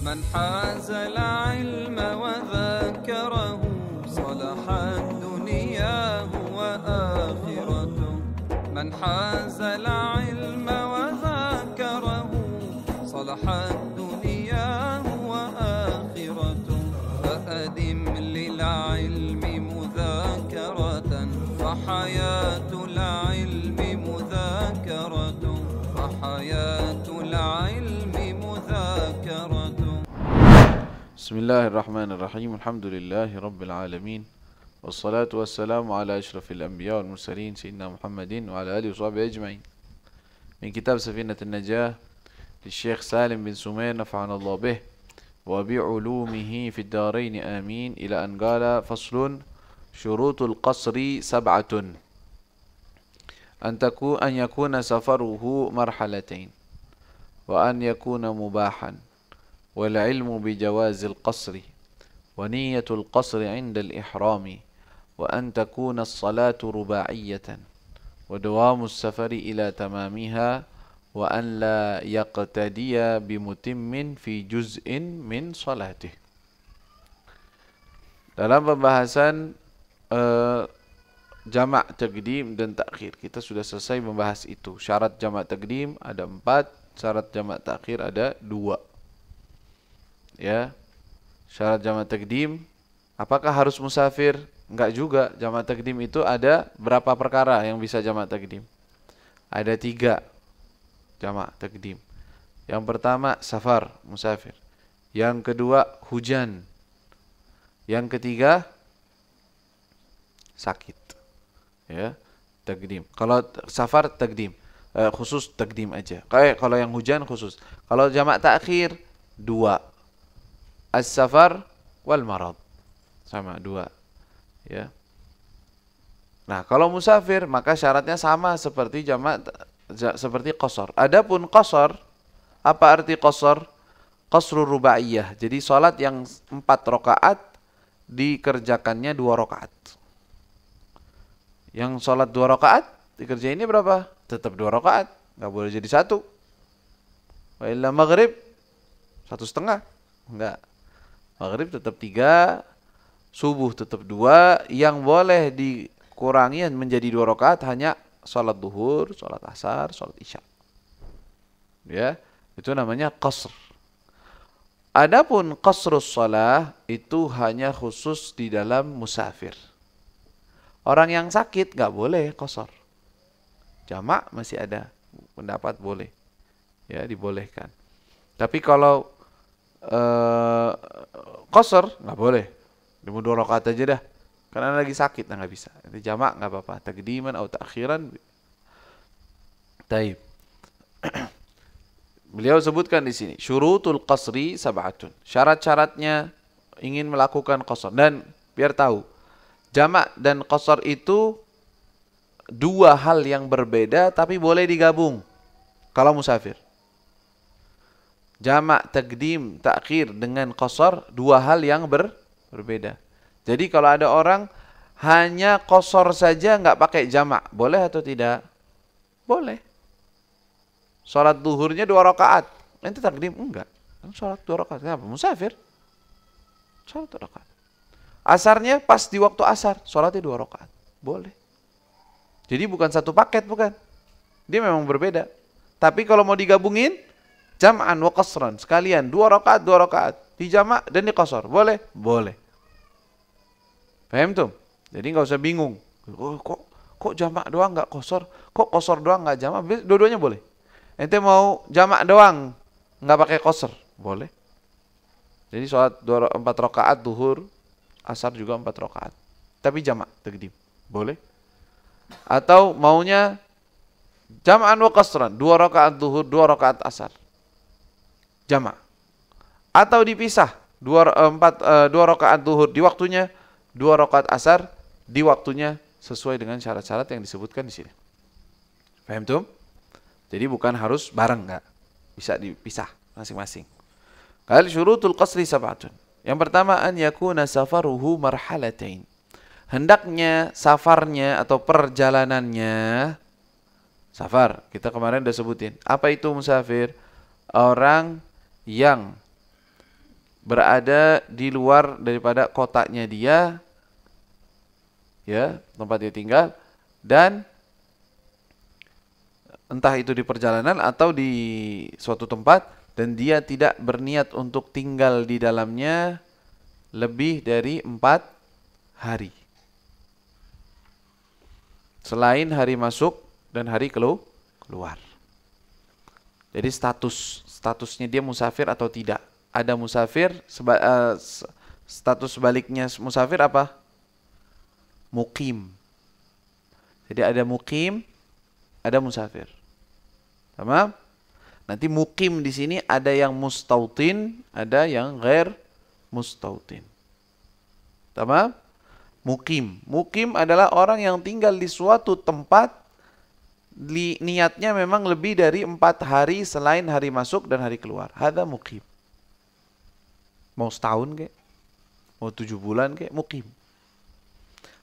من حاز العلم وذاكره صلحت دنياه وآخرته من حاز العلم وذاكره صلحت دنياه وآخرته فأدم للعلم مذاكرة فحياة العلم مذاكرة فحياة العلم مذاكرة. بسم الله الرحمن الرحيم. الحمد لله رب العالمين والصلاة والسلام على أشرف الأنبياء والمرسلين سيدنا محمد وعلى آله وصحبه أجمعين. من كتاب سفينة النجاة للشيخ سالم بن سمير نفعنا الله به وبعلومه في الدارين آمين، إلى أن قال: فصل: شروط القصر سبعة: أن يكون سفره مرحلتين، وأن يكون مباحا، والعلم بجواز القصر، ونية القصر عند الإحرام، وأن تكون الصلاة رباعية، ودوام السفر إلى تمامها، وأن لا يقتدي بمتم في جزء من صلاته. Dalam pembahasan jamak takdim dan takhir, kita sudah selesai membahas itu. Syarat jamak takdim ada 4, syarat jamak takhir ada 2. Ya, syarat jamak takdim, apakah harus musafir? Enggak juga. Jamak takdim itu ada berapa perkara yang bisa jamak takdim? Ada 3 jamak takdim. Yang pertama safar, musafir. Yang kedua hujan. Yang ketiga sakit. Ya, takdim. Kalau safar takdim, khusus takdim aja. Kalau yang hujan khusus. Kalau jamak takhir 2. As-safar wal marad. Sama 2. Ya. Nah, kalau musafir maka syaratnya sama seperti seperti qasar. Adapun qasar, apa arti qasar? Qasrul rubaiyah. Jadi salat yang 4 rakaat dikerjakannya 2 rakaat. Yang salat 2 rakaat dikerjainnya berapa? Tetap 2 rakaat, enggak boleh jadi 1. Wa illa maghrib 1,5. Enggak. Maghrib tetap 3, subuh tetap 2, yang boleh dikurangi menjadi 2 rakaat hanya salat duhur, salat asar, salat isya. Ya, itu namanya qasr. Adapun qasrus shalah itu hanya khusus di dalam musafir. Orang yang sakit nggak boleh qasar. Jamak masih ada pendapat boleh. Ya, dibolehkan. Tapi kalau qasar nggak boleh. Cuma 2 rakaat aja dah. Karena lagi sakit, nggak bisa. Itu jamak nggak apa-apa. Takdiman atau takhiran. Taib. Beliau sebutkan di sini, syurutul qasri sab'atun. Syarat-syaratnya ingin melakukan qasar. Dan biar tahu, jamak dan qasar itu 2 hal yang berbeda tapi boleh digabung kalau musafir. Jamak takdim, takhir dengan qasar 2 hal yang berbeda. Jadi kalau ada orang hanya qasar saja nggak pakai jamak, boleh atau tidak? Boleh. Salat duhurnya 2 rakaat, nanti takdim enggak. Salat 2 rakaat, kenapa? Musafir. Salat 2 rakaat. Asarnya pas di waktu asar, salatnya 2 rakaat, boleh. Jadi bukan satu paket, bukan. Dia memang berbeda. Tapi kalau mau digabungin, jam'an wa qasran, sekalian 2 rakaat, 2 rakaat, di jamak dan di qasar, boleh? Boleh. Paham tuh? Jadi nggak usah bingung. Oh, kok jamak doang nggak qasar? Kok qasar doang nggak jamak? Dua-duanya boleh. Ente mau jamak doang nggak pakai qasar, boleh. Jadi sholat 4 rakaat duhur, asar juga 4 rakaat. Tapi jamak takdim, boleh. Atau maunya jam'an wa qasran, 2 rakaat duhur, 2 rakaat asar. Jamak. Atau dipisah, 2 rakaat duhur di waktunya, 2 rakaat asar di waktunya, sesuai dengan syarat-syarat yang disebutkan di sini. Paham tuh? Jadi bukan harus bareng, enggak. Bisa dipisah masing-masing. Qal syurutul qasri sab'atun. Yang pertama, an yakuna safaruhu marhalatain. Hendaknya safarnya atau perjalanannya, safar, kita kemarin udah sebutin. Apa itu musafir? Orang yang berada di luar daripada kotanya dia, ya, tempat dia tinggal, dan entah itu di perjalanan atau di suatu tempat, dan dia tidak berniat untuk tinggal di dalamnya lebih dari 4 hari. Selain hari masuk dan hari keluar. Jadi statusnya dia musafir atau tidak. Ada musafir, status sebaliknya musafir apa? Mukim. Jadi ada mukim, ada musafir. Tamam? Nanti mukim di sini ada yang mustautin, ada yang ghair mustautin. Tamam? Mukim. Mukim adalah orang yang tinggal di suatu tempat, niatnya memang lebih dari 4 hari selain hari masuk dan hari keluar. Hada mukim. Mau setahun kek? Mau 7 bulan kek? Mukim.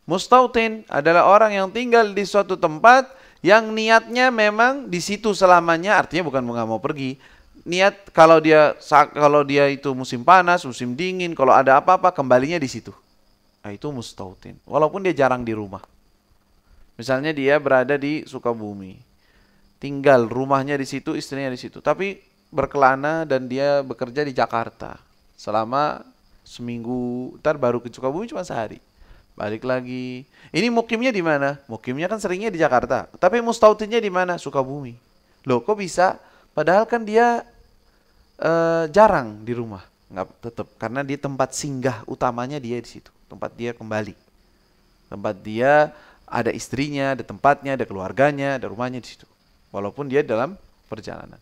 Mustautin adalah orang yang tinggal di suatu tempat yang niatnya memang di situ selamanya, artinya bukan nggak mau pergi. Niat kalau dia itu musim panas, musim dingin, kalau ada apa-apa kembalinya di situ. Nah, itu mustautin. Walaupun dia jarang di rumah. Misalnya dia berada di Sukabumi, tinggal rumahnya di situ, istrinya di situ, tapi berkelana dan dia bekerja di Jakarta selama seminggu, ntar baru ke Sukabumi cuma sehari, balik lagi. Ini mukimnya di mana? Mukimnya kan seringnya di Jakarta, tapi mustautinnya di mana? Sukabumi. Loh, kok bisa? Padahal kan dia jarang di rumah. Nggak, tetap karena di tempat singgah utamanya dia di situ, tempat dia kembali, tempat dia ada istrinya, ada tempatnya, ada keluarganya, ada rumahnya di situ, walaupun dia dalam perjalanan.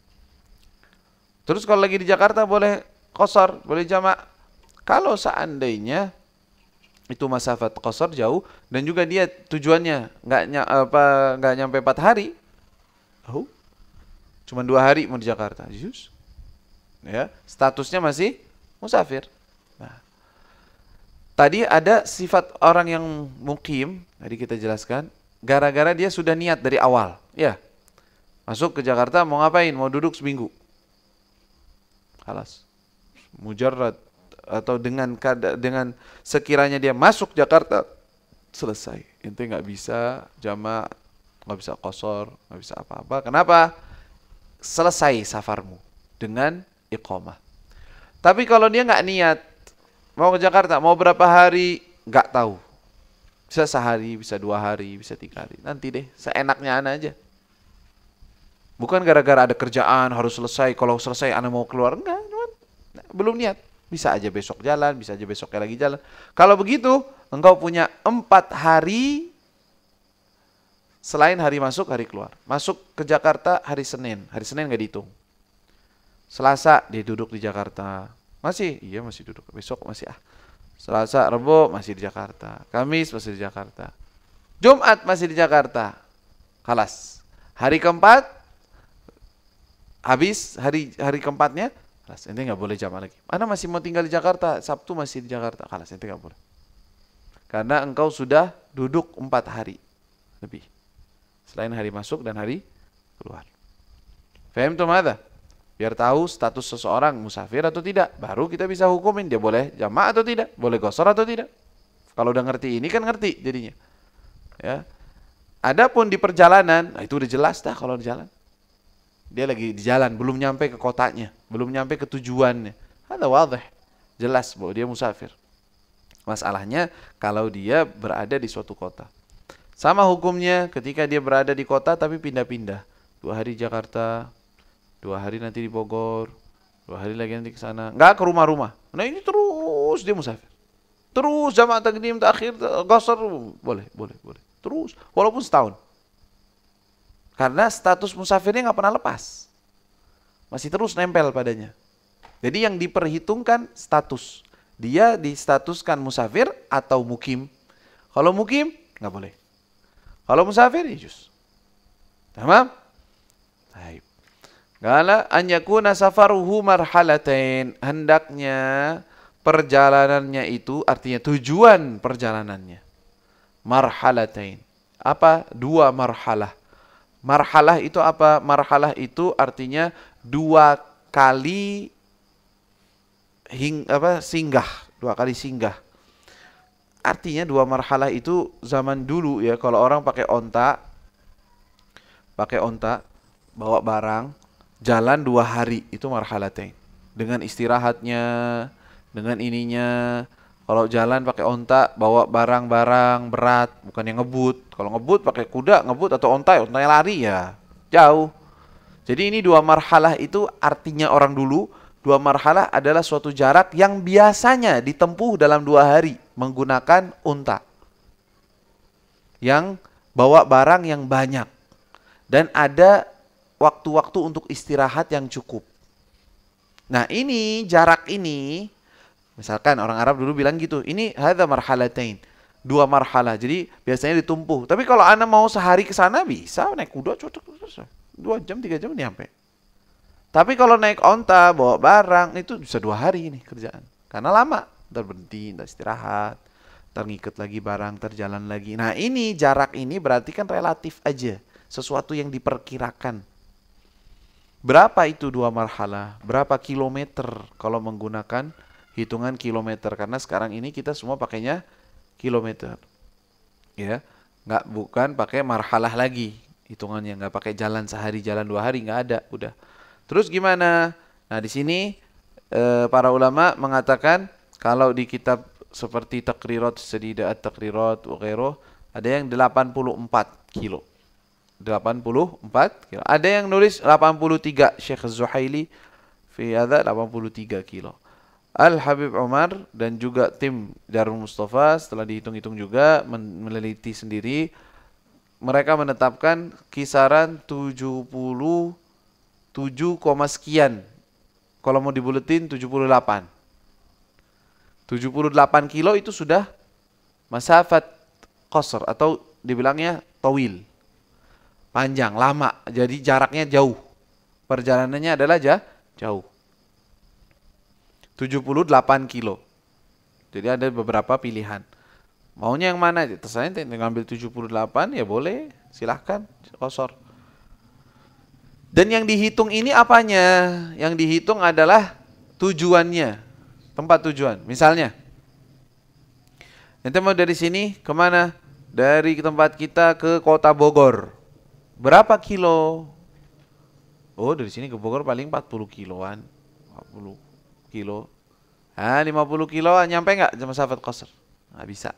Terus kalau lagi di Jakarta boleh qasar, boleh jamak. Kalau seandainya itu masafat qasar jauh dan juga dia tujuannya nggak nyampe 4 hari, cuma 2 hari mau di Jakarta, ya, statusnya masih musafir. Nah, tadi ada sifat orang yang mukim, tadi kita jelaskan, gara-gara dia sudah niat dari awal, ya, masuk ke Jakarta mau ngapain? Mau duduk seminggu, halas, mujarrad, atau dengan sekiranya dia masuk Jakarta selesai, ente nggak bisa jamak, nggak bisa qasar, nggak bisa apa-apa. Kenapa? Selesai safarmu dengan iqamah. Tapi kalau dia nggak niat, mau ke Jakarta, mau berapa hari, nggak tahu. Bisa sehari, bisa 2 hari, bisa 3 hari. Nanti deh, seenaknya ana aja. Bukan gara-gara ada kerjaan harus selesai. Kalau selesai ana mau keluar, enggak, belum niat. Bisa aja besok jalan, bisa aja besoknya lagi jalan. Kalau begitu, engkau punya 4 hari selain hari masuk, hari keluar. Masuk ke Jakarta hari Senin nggak dihitung. Selasa dia duduk di Jakarta, masih duduk. Besok masih Selasa, Rebo masih di Jakarta, Kamis masih di Jakarta, Jumat masih di Jakarta. Kalas. Hari keempat habis, hari keempatnya kalas, ente nggak boleh jamak lagi. Ana masih mau tinggal di Jakarta, Sabtu masih di Jakarta, kalas, ente nggak boleh. Karena engkau sudah duduk 4 hari lebih selain hari masuk dan hari keluar. Faham tuh ada? Biar tahu status seseorang musafir atau tidak, baru kita bisa hukumin dia boleh jamak atau tidak, boleh qasar atau tidak. Kalau udah ngerti ini kan ngerti jadinya. Ya. Adapun di perjalanan, nah itu udah jelas dah kalau di jalan. Dia lagi di jalan, belum nyampe ke kotanya, belum nyampe ke tujuannya. Ada wadih, jelas bahwa dia musafir. Masalahnya kalau dia berada di suatu kota. Sama hukumnya ketika dia berada di kota tapi pindah-pindah. 2 hari Jakarta, 2 hari nanti di Bogor, 2 hari lagi nanti ke sana. Enggak ke rumah-rumah. Nah ini terus dia musafir. Terus jamak takdim, takhir, qasar, boleh. Terus, walaupun setahun. Karena status musafirnya nggak pernah lepas. Masih terus nempel padanya. Jadi yang diperhitungkan status. Dia distatuskan musafir atau mukim. Kalau mukim, nggak boleh. Kalau musafir, ya juz. Tamam? Baik. Qala an yakuna safaruhu marhalatain. Hendaknya perjalanannya itu, artinya tujuan perjalanannya. Marhalatain. Apa? 2 marhalah. Marhalah itu apa? Marhalah itu artinya 2 kali singgah, 2 kali singgah. Artinya 2 marhalah itu zaman dulu ya, kalau orang pakai onta, bawa barang, jalan 2 hari, itu marhalatain. Dengan istirahatnya, dengan ininya. Kalau jalan pakai onta, bawa barang-barang berat, bukan yang ngebut. Kalau ngebut pakai kuda, ngebut atau ontanya lari ya jauh. Jadi ini 2 marhalah itu artinya orang dulu, 2 marhalah adalah suatu jarak yang biasanya ditempuh dalam 2 hari menggunakan unta. Yang bawa barang yang banyak. Dan ada waktu-waktu untuk istirahat yang cukup. Nah ini, jarak ini, misalkan orang Arab dulu bilang gitu, ini hadza marhalatain, 2 marhalah. Jadi biasanya ditumpuh. Tapi kalau Anda mau sehari ke sana bisa naik kuda, 2 jam 3 jam nyampe. Tapi kalau naik onta bawa barang itu bisa 2 hari ini kerjaan. Karena lama, ntar berhenti, ntar istirahat, ntar ngikat lagi barang, ntar jalan lagi. Nah ini jarak ini berarti kan relatif aja, sesuatu yang diperkirakan. Berapa itu 2 marhalah? Berapa kilometer kalau menggunakan hitungan kilometer? Karena sekarang ini kita semua pakainya kilometer. Ya, bukan pakai marhalah lagi. Hitungannya nggak pakai jalan sehari, jalan 2 hari, nggak ada, udah. Terus gimana? Nah di sini para ulama mengatakan kalau di kitab seperti Taqrirat Sadida At-Taqrirat wa ghairuh, ada yang 84 kilo. 84 kilo. Ada yang nulis 83, Syekh Az-Zuhaili fi hadza 83 kilo. Al-Habib Umar dan juga tim Darul Mustafa setelah dihitung-hitung juga meneliti sendiri, mereka menetapkan kisaran 77, sekian. Kalau mau dibuletin 78. 78 kilo itu sudah masafat qasr atau dibilangnya tawil. Panjang, lama, jadi jaraknya jauh. Perjalanannya adalah jauh. 78 kilo. Jadi ada beberapa pilihan. Maunya yang mana? Terserah ente ngambil 78 ya boleh, silahkan qasar. Dan yang dihitung ini apanya? Yang dihitung adalah tujuannya, tempat tujuan. Misalnya, ente mau dari sini kemana? Dari tempat kita ke kota Bogor. Berapa kilo? Oh, dari sini ke Bogor paling 40 kiloan. 40 kilo. 50 kiloan nyampe nggak masafat qasr? Nggak bisa.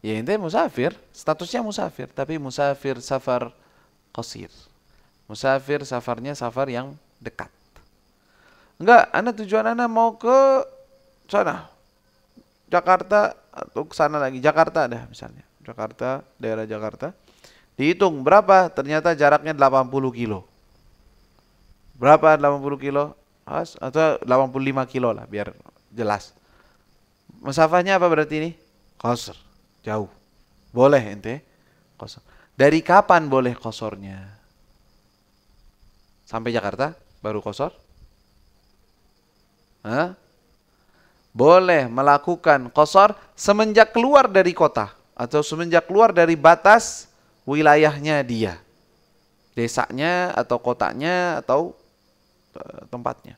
Ya ente musafir, statusnya musafir, tapi musafir safar qasir. Musafir safarnya safar yang dekat. Enggak, tujuan Anda mau ke sana. Jakarta atau ke sana lagi. Jakarta dah misalnya. Jakarta, daerah Jakarta. Dihitung berapa? Ternyata jaraknya 80 kilo. Berapa 80 kilo? Atau 85 kilo lah biar jelas. Masafahnya apa berarti ini? Qasr, jauh. Boleh ente qasr. Dari kapan boleh qasornya? Sampai Jakarta baru qasar? Boleh melakukan qasar semenjak keluar dari kota atau semenjak keluar dari batas wilayahnya dia, desanya atau kotanya atau tempatnya.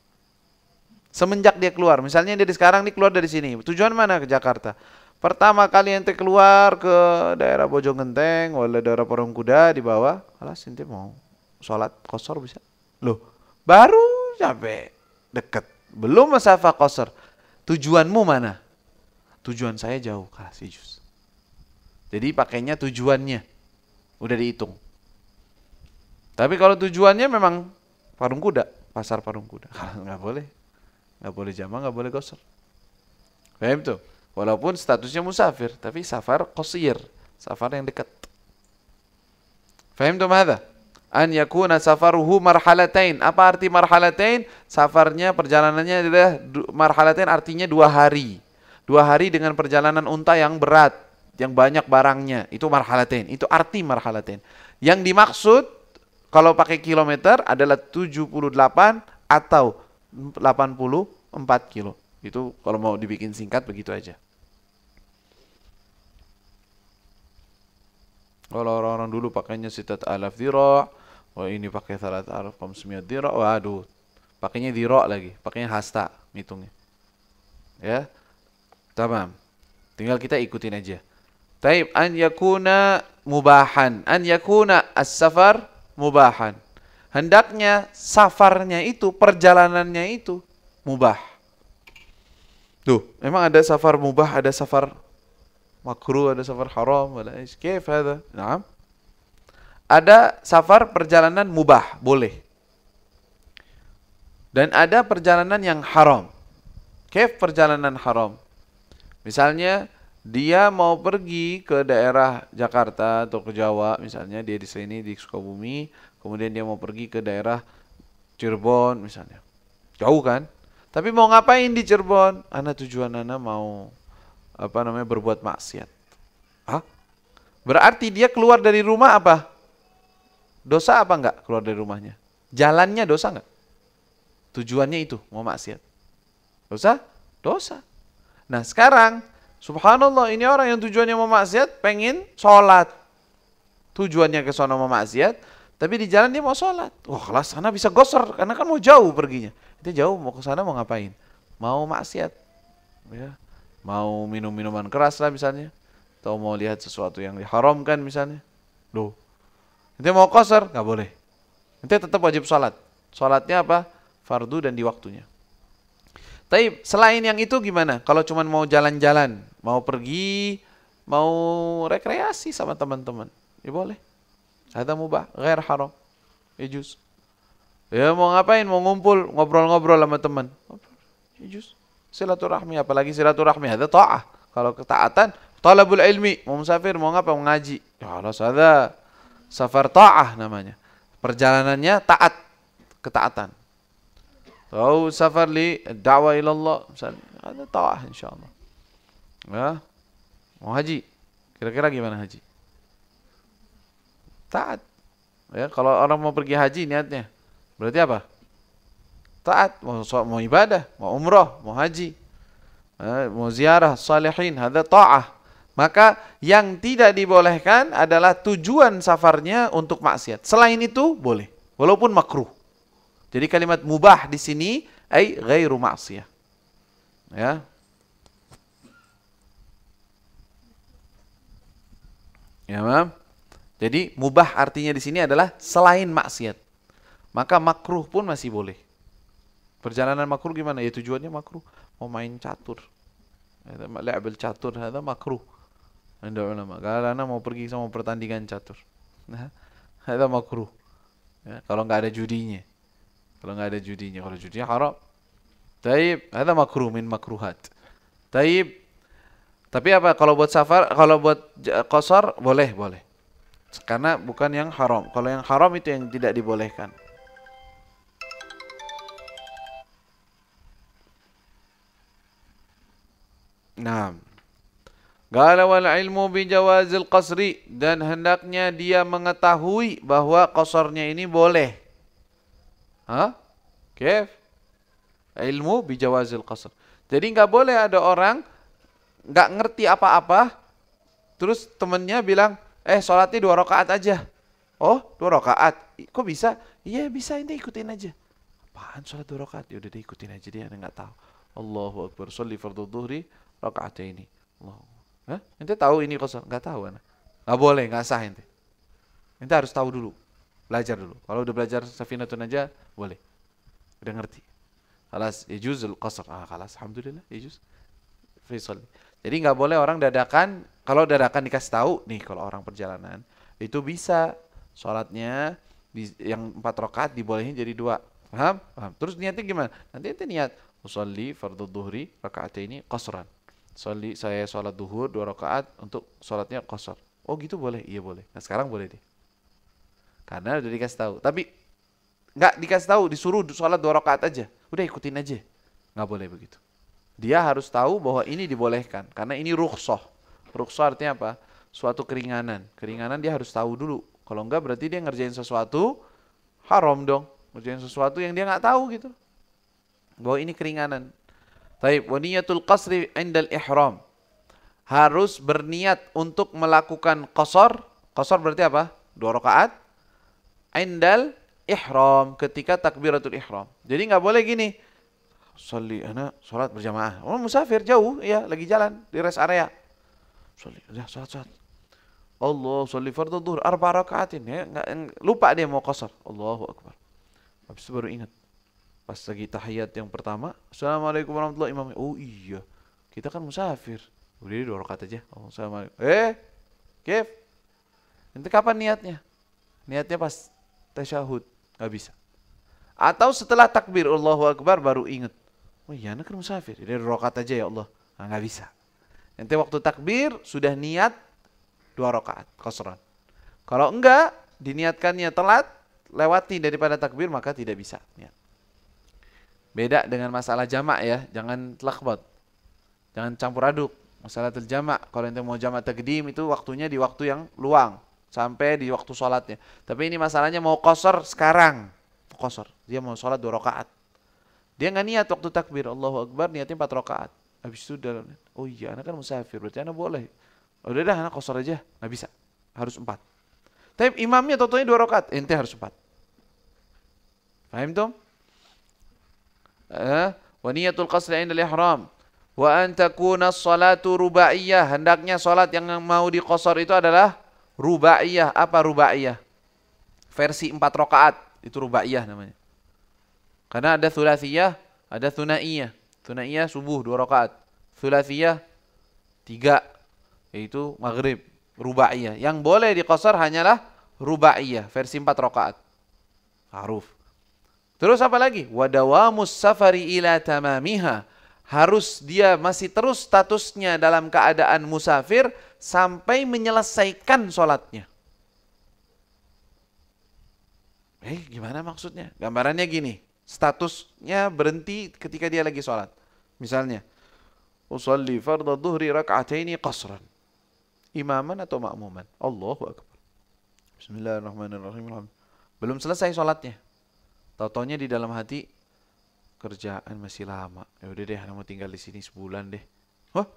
Semenjak dia keluar, misalnya dia sekarang keluar dari sini, tujuan mana? Ke Jakarta. Pertama kali ente keluar ke daerah Bojonggenteng, wala daerah Parungkuda di bawah, alas ente mau sholat qasar bisa. Loh, baru sampai deket, belum masafah qasar. Tujuanmu mana? Tujuan saya jauh, kasih jus. Jadi pakainya tujuannya. Udah dihitung. Tapi kalau tujuannya memang Parungkuda, pasar Parungkuda, nggak boleh. Nggak boleh jama', nggak boleh qasar. Paham tuh? Walaupun statusnya musafir, tapi safar qasir, safar yang dekat. Paham tuh mahadha? An yakuna safaruhu marhalatain. Apa arti marhalatain? Safarnya, perjalanannya adalah marhalatain, artinya 2 hari. 2 hari dengan perjalanan unta yang berat, yang banyak barangnya. Itu marhalatain. Itu arti marhalatain. Yang dimaksud kalau pakai kilometer adalah 78 atau 84 kilo. Itu kalau mau dibikin singkat begitu aja. Kalau orang-orang dulu pakainya 6,000 dhira', wah ini pakai 3,500 dhira', waduh. Pakainya dhira' lagi, pakainya hasta ngitungnya. Ya, tamam. Tinggal kita ikutin aja. Taib, an yakuna mubahan. An yakuna as-safar mubahan. Hendaknya safarnya itu, perjalanannya itu mubah. Tuh, memang ada safar mubah, ada safar makruh, ada safar haram, ada kif hada? Naam. Ada safar perjalanan mubah, boleh. Dan ada perjalanan yang haram. Kif perjalanan haram? Misalnya dia mau pergi ke daerah Jakarta atau ke Jawa, misalnya dia di sini di Sukabumi, kemudian dia mau pergi ke daerah Cirebon misalnya. Jauh kan? Tapi mau ngapain di Cirebon? Tujuan ana mau berbuat maksiat. Hah? Berarti dia keluar dari rumah apa? Dosa apa enggak keluar dari rumahnya? Jalannya dosa enggak? Tujuannya itu mau maksiat. Dosa? Dosa. Nah sekarang, subhanallah, ini orang yang tujuannya mau maksiat pengen sholat. Tujuannya ke sana mau maksiat, tapi di jalan dia mau sholat. Wah kelas sana bisa gosor, karena kan mau jauh perginya. Itu jauh, mau ke sana mau ngapain? Mau maksiat. Ya. Mau minum minuman keras lah misalnya. Atau mau lihat sesuatu yang diharamkan misalnya. Loh, nanti mau qasar, nggak boleh. Nanti tetap wajib sholat. Sholatnya apa? Fardu dan di waktunya. Tapi selain yang itu gimana? Kalau cuma mau jalan-jalan, mau pergi, mau rekreasi sama teman-teman, ya boleh. Ada mubah, ghair haram. Ijuz. Ya mau ngapain? Mau ngumpul, ngobrol-ngobrol sama teman. Ijuz. Silaturahmi, apalagi silaturahmi ada ta'ah. Kalau ketaatan, talabul ilmi, mau musafir, mau ngapa? Mau ngaji. Ya Allah, ada safar ta'ah namanya. Perjalanannya taat, ketaatan. Atau safar li da'wah ilallah, misalnya ada ta'ah insyaallah. Ya. Mau haji. Kira-kira gimana haji? Taat. Ya, kalau orang mau pergi haji niatnya berarti apa? Taat, mau ibadah, mau umrah, mau haji, mau ziarah salihin, ada ta'ah. Maka yang tidak dibolehkan adalah tujuan safarnya untuk maksiat. Selain itu boleh, walaupun makruh. Jadi kalimat mubah di sini ai ghairu ma'siyah. Ya. Ya, Mam. Jadi mubah artinya di sini adalah selain maksiat. Maka makruh pun masih boleh. Perjalanan makruh gimana? Ya tujuannya makruh. Mau main catur. La'bul catur, ada makruh. Ada ulama. Karena mau pergi sama pertandingan catur. Nah, ada makruh. Ya, kalau nggak ada judinya. Kalau judinya haram. Taib, ada makruh min makruhat. Taib. Tapi apa? Kalau buat safar, kalau buat qasar boleh. Karena bukan yang haram. Kalau yang haram itu yang tidak dibolehkan. Nah, qala wal ilmu bi jawazil qasri, dan hendaknya dia mengetahui bahwa qasarnya ini boleh. Hah? Kif? Ilmu bi jawazil qasr. Jadi nggak boleh ada orang nggak ngerti apa-apa, terus temennya bilang, sholatnya 2 rakaat aja. Oh, 2 rakaat? Kok bisa? Iya bisa, ini ikutin aja. Apaan sholat 2 rakaat? Ya udah ikutin aja, dia nggak tahu. Allahu Akbar, sholli fardhu dhuhri rakaataini. Allah. Hah? Ente tahu ini qasar? Nggak tahu anak. Nggak boleh, nggak sah ente. Ente harus tahu dulu. Belajar dulu. Kalau udah belajar safinatun aja, boleh. Udah ngerti. Khalas, yajuzul qasr. Khalas, alhamdulillah, yajuz. Faisal. Jadi nggak boleh orang dadakan. Kalau dadakan dikasih tahu, nih kalau orang perjalanan, itu bisa sholatnya yang 4 rakaat dibolehin jadi 2. Paham? Paham. Terus niatnya gimana? Nanti ente niat, usolli fardhu dhuhri rakaataini qasran. Saya sholat duhur 2 rakaat untuk sholatnya qasar. Oh gitu boleh? Iya boleh. Nah sekarang boleh deh. Karena udah dikasih tahu. Tapi nggak dikasih tahu, disuruh sholat 2 rakaat aja. Udah ikutin aja. Nggak boleh begitu. Dia harus tahu bahwa ini dibolehkan. Karena ini rukhsah. Rukhsah artinya apa? Suatu keringanan. Keringanan dia harus tahu dulu. Kalau enggak berarti dia ngerjain sesuatu haram dong. Ngerjain sesuatu yang dia nggak tahu gitu. Bahwa ini keringanan. Taib, wa niyatul qasri indal ihram. Harus berniat untuk melakukan qasar. Qasar berarti apa? 2 rakaat. Indal ihram, ketika takbiratul ihram. Jadi nggak boleh gini. sholat berjamaah. Oh musafir jauh, ya lagi jalan di rest area. Sholat. Allah sholli fardhu dhuhr 4 rakaatin, ya lupa dia mau qasar. Allahu akbar. Habis itu baru ingat. Pas lagi tahiyat yang pertama, Assalamualaikum warahmatullahi wabarakatuh. Oh iya, kita kan musafir. Udah 2 rakaat aja. Oh, Assalamualaikum. Kif? Nanti kapan niatnya? Niatnya pas tasyahud, nggak bisa. Atau setelah takbir Allahu akbar baru ingat. Oh iya, anak kan musafir. Jadi 2 rakaat aja ya Allah. Nah, nggak bisa. Nanti waktu takbir sudah niat 2 rakaat qasran. Kalau enggak, diniatkannya telat, lewati daripada takbir, maka tidak bisa niat. Beda dengan masalah jamak ya, jangan telakbut. Jangan campur aduk. Masalah jamak, kalau ente mau jamak takdim itu waktunya di waktu yang luang sampai di waktu sholatnya. Tapi ini masalahnya mau qasar sekarang. Qasar. Dia mau sholat 2 rakaat. Dia nggak niat waktu takbir Allahu akbar, niatnya 4 rakaat. Habis itu udah, oh iya, anak kan musafir, berarti anak boleh. Udah dah, anak qasar aja, nggak bisa. Harus 4. Tapi imamnya totalnya 2 rakaat, ente harus 4. Paham tuh? Wa niyatul qasri 'inda al-ihram. Wa an takuna as-salatu rubaiyah. Hendaknya salat yang mau diqasar itu adalah rubaiyah. Apa rubaiyah? Versi 4 rakaat, itu rubaiyah namanya. Karena ada thulathiyah, ada thunaiyah. Thunaiyah subuh 2 rakaat. Thulathiyah 3, yaitu maghrib, rubaiyah. Yang boleh diqasar hanyalah rubaiyah, versi 4 rakaat. Haruf. Terus apa lagi? Wa dawamus safari ila tamamiha. Harus dia masih terus statusnya dalam keadaan musafir sampai menyelesaikan sholatnya. Gimana maksudnya? Gambarannya gini, statusnya berhenti ketika dia lagi sholat. Misalnya, usalli fardhu dhuhri rak'ataini qasran. Imaman atau ma'muman? Allahu akbar. Bismillahirrahmanirrahim. Belum selesai sholatnya. Tau-taunya di dalam hati, kerjaan masih lama. Ya udah deh, mau tinggal di sini sebulan deh. Hah?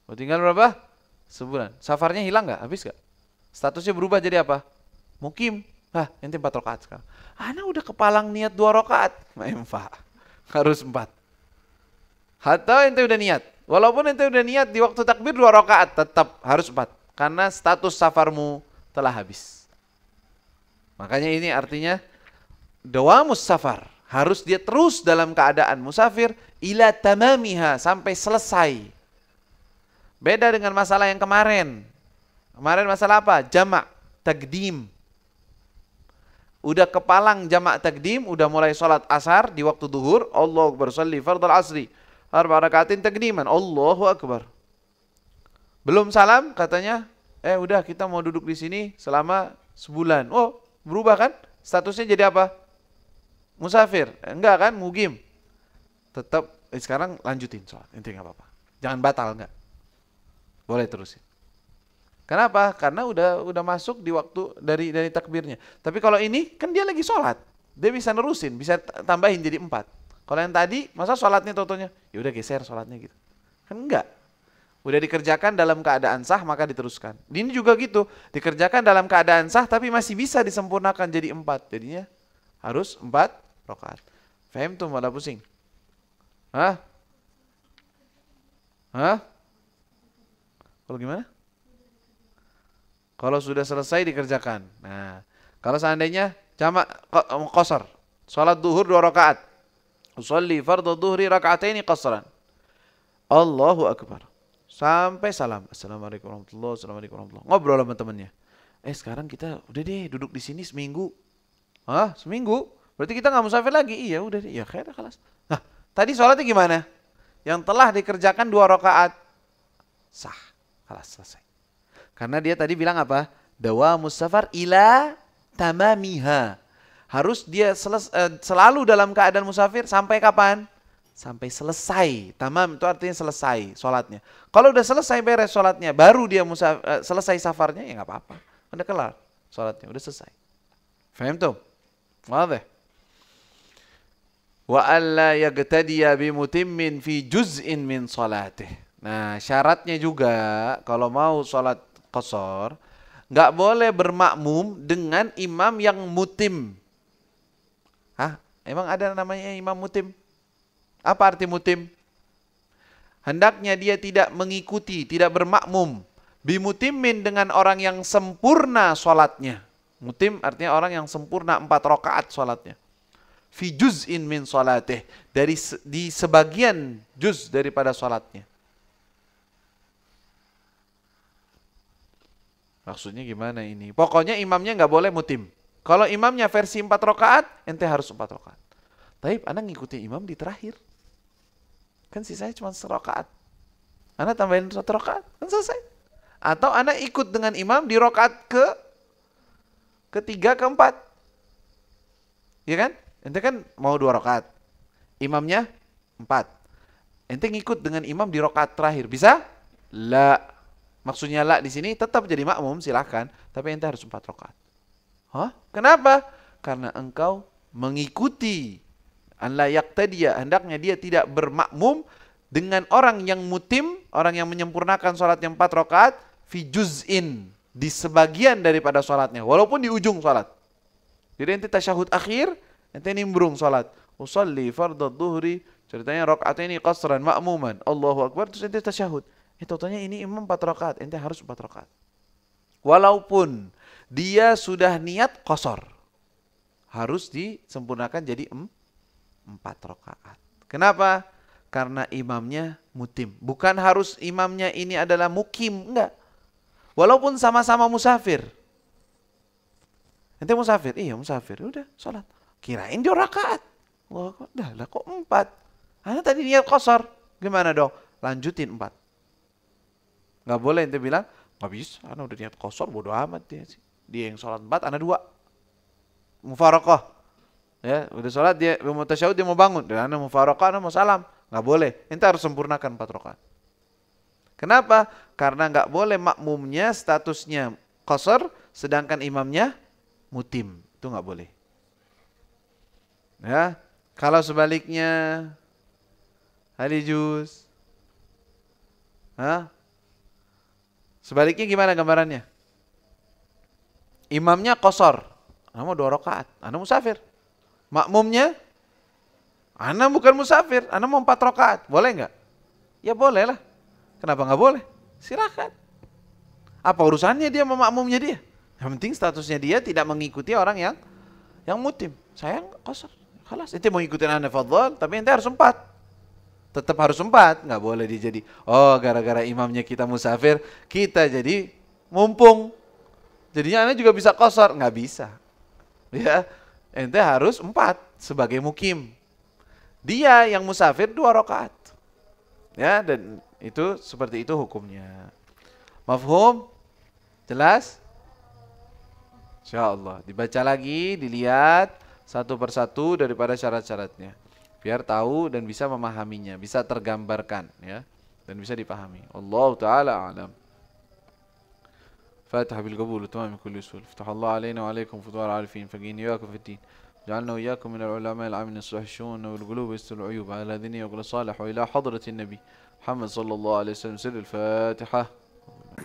Mau tinggal berapa? Sebulan. Safarnya hilang nggak? Habis nggak? Statusnya berubah jadi apa? Mukim. Ente 4 rakaat sekarang. Ana udah kepalang niat 2 rakaat. Ma'imfa. Harus 4. Atau ente udah niat. Walaupun ente udah niat di waktu takbir 2 rakaat, tetap harus 4. Karena status safarmu telah habis. Makanya ini artinya dawamus safar. Harus dia terus dalam keadaan musafir ila tamamiha, sampai selesai. Beda dengan masalah yang kemarin. Kemarin masalah apa? Jamak takdim. Udah kepalang jamak takdim, udah mulai sholat asar di waktu duhur, Allahu akbar, sholli fardhu asri 4 rakaatin takdiman, Allahu akbar. Belum salam katanya, udah kita mau duduk di sini selama sebulan. Oh, berubah kan? Statusnya jadi apa? Musafir. Enggak kan? Mugim. Tetap sekarang lanjutin sholat. Inti nggak apa-apa. Jangan batal, enggak. Boleh terusin. Kenapa? Karena udah masuk di waktu dari takbirnya. Tapi kalau ini kan dia lagi sholat. Dia bisa nerusin, bisa tambahin jadi 4. Kalau yang tadi, masa sholatnya totonya? Ya udah geser sholatnya gitu. Kan enggak. Udah dikerjakan dalam keadaan sah, maka diteruskan. Ini juga gitu. Dikerjakan dalam keadaan sah, tapi masih bisa disempurnakan jadi 4. Jadinya harus 4 rakaat. Faham tuh, malah pusing? Hah? Kalau gimana? Kalau sudah selesai dikerjakan. Nah, kalau seandainya jamak qasar, salat duhur 2 rakaat. Usolli fardhu dhuhri rak'ataini qasran. Allahu akbar. Sampai salam. Assalamualaikum warahmatullahi wabarakatuh. Ngobrol sama temannya. Sekarang kita udah deh duduk di sini seminggu. Seminggu? Berarti kita nggak musafir lagi? Iya, udah deh. Ya, kayaknya kelas. Nah, tadi sholatnya gimana? Yang telah dikerjakan 2 rakaat. Sah. Kelas selesai. Karena dia tadi bilang apa? Dawamus safar ila tamamiha. Harus dia selalu dalam keadaan musafir sampai kapan? Sampai selesai. Tamam itu artinya selesai sholatnya. Kalau udah selesai beres sholatnya, baru dia selesai safarnya, ya nggak apa-apa. Udah kelar sholatnya, udah selesai. Faham tuh? Wadah. Wa alla yaqtadiya bimutimmin fi juz'in min salatih. Nah, syaratnya juga kalau mau sholat qasar, nggak boleh bermakmum dengan imam yang mutim. Emang ada namanya imam mutim? Apa arti mutim? Hendaknya dia tidak mengikuti, tidak bermakmum. Bimutimin dengan orang yang sempurna sholatnya. Mutim artinya orang yang sempurna 4 rakaat sholatnya. Fi juz'in min sholatih. Di sebagian juz daripada sholatnya. Maksudnya gimana ini? Pokoknya imamnya nggak boleh mutim. Kalau imamnya versi 4 rakaat, ente harus 4 rakaat. Taib, Anda ngikutin imam di terakhir. Kan sisanya cuma 1 rakaat. Anda tambahin 1 rakaat, kan selesai. Atau Anda ikut dengan imam di rakaat ketiga, keempat. Ya kan? Ente kan mau 2 rakaat. Imamnya 4. Ente ngikut dengan imam di rakaat terakhir. Bisa? La. Maksudnya la di sini tetap jadi makmum, silahkan. Tapi ente harus 4 rakaat. Hah? Kenapa? Karena engkau mengikuti. An la yaqtadiya. Hendaknya dia tidak bermakmum dengan orang yang mutim, orang yang menyempurnakan sholat yang 4 rakaat, fi juz'in. Di sebagian daripada sholatnya. Walaupun di ujung sholat. Jadi ente tasyahud akhir, ente nimbrung sholat. Usalli fardad duhri. Ceritanya rakaat ini qasran ma'muman. Allahu Akbar. Terus ente tasyahud. Totalnya ini imam 4 rakaat, ente harus 4 rakaat. Walaupun dia sudah niat qasar, harus disempurnakan jadi 4 rakaat. Kenapa? Karena imamnya mutim. Bukan harus imamnya ini adalah mukim, enggak. Walaupun sama-sama musafir. Ente musafir? Iya musafir, udah sholat. Kirain dia rakaat. Wah, dah lah kok 4. Anda tadi niat qasar, gimana dong? Lanjutin 4. Nggak boleh ente bilang, nggak bisa, Ana udah niat qasar, bodo amat dia sih. Dia yang sholat 4, Ana 2. Mufaraqah. Ya, udah sholat dia mau tasyahud, dia mau bangun. Dan Ana mufaraqah, Ana mau salam. Nggak boleh. Ente harus sempurnakan 4 rakaat. Kenapa? Karena nggak boleh makmumnya statusnya qasar, sedangkan imamnya mutim. Itu nggak boleh. Ya, kalau sebaliknya hari juz. Hah? Sebaliknya gimana gambarannya? Imamnya qasar, Anda mau 2 rakaat, Anda musafir. Makmumnya, Anda bukan musafir, Anda mau 4 rakaat, boleh nggak? Ya boleh lah. Kenapa nggak boleh? Silakan. Apa urusannya dia sama makmumnya dia? Yang penting statusnya dia tidak mengikuti orang yang mutim. Saya qasar, khalas. Ente mau ikutin Anda fadhal, tapi ente harus 4. Tetap harus 4, nggak boleh dia jadi, oh gara-gara imamnya kita musafir, kita jadi mumpung. Jadinya Anda juga bisa qasar, nggak bisa. Ya, ente harus 4 sebagai mukim. Dia yang musafir 2 rakaat. Ya, dan itu seperti itu hukumnya. Mafhum? Jelas? Insyaallah. Dibaca lagi, dilihat satu persatu daripada syarat-syaratnya. Biar tahu dan bisa memahaminya, bisa tergambarkan ya, dan bisa dipahami. Allah taala a'lam. Fatihah bil qabul tamam kulli usul. Fatahallahu alaina wa alaikum futuwar arifin faqin yakum fi din. Ja'alna wa iyyakum min al-ulama al-amin as-sahihun wal qulub yastul-uyub ala dini wa qul salih wa ila hadratin nabi Muhammad sallallahu alaihi wasallam. Sir al-Fatihah.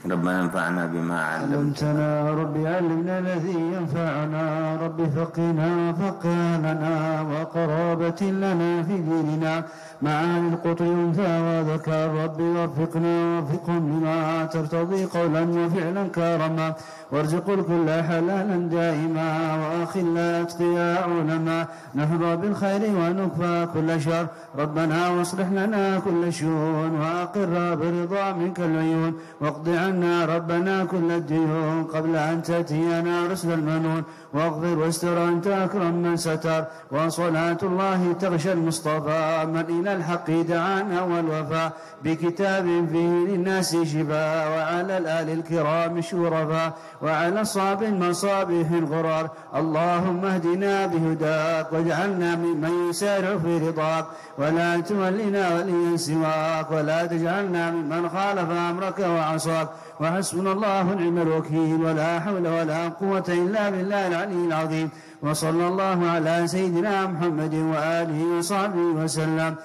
ربنا انفعنا بما علمتنا ربي علمنا الذي ينفعنا ربي فقنا فقهنا وقرابة لنا في ديننا معاني القطر ينفع وذكر ربي وفقنا وفقهم بما ترتضي قولا وفعلا كرما وارزق الكل حلالا دائما وأخل أتقياء علما نحظى بالخير ونكفى كل شر ربنا واصلح لنا كل شؤون وأقر برضا منك العيون واقض عنا ربنا كل الديون قبل أن تأتينا رسل المنون واغفر واستر أنت أكرم من ستر وصلاة الله تغشى المصطفى من إلى الحق دعانا والوفاء بكتاب فيه للناس شفاء وعلى الآل الكرام الشرفاء وعلى صاب المصابيح الغرار اللهم اهدنا بهداك واجعلنا ممن يسارع في رضاك ولا تولنا وليا سواك ولا تجعلنا ممن خالف أمرك وعصاك وحسبنا الله ونعم الوكيل ولا حول ولا قوة إلا بالله العلي العظيم وصلى الله على سيدنا محمد وآله وصحبه وسلم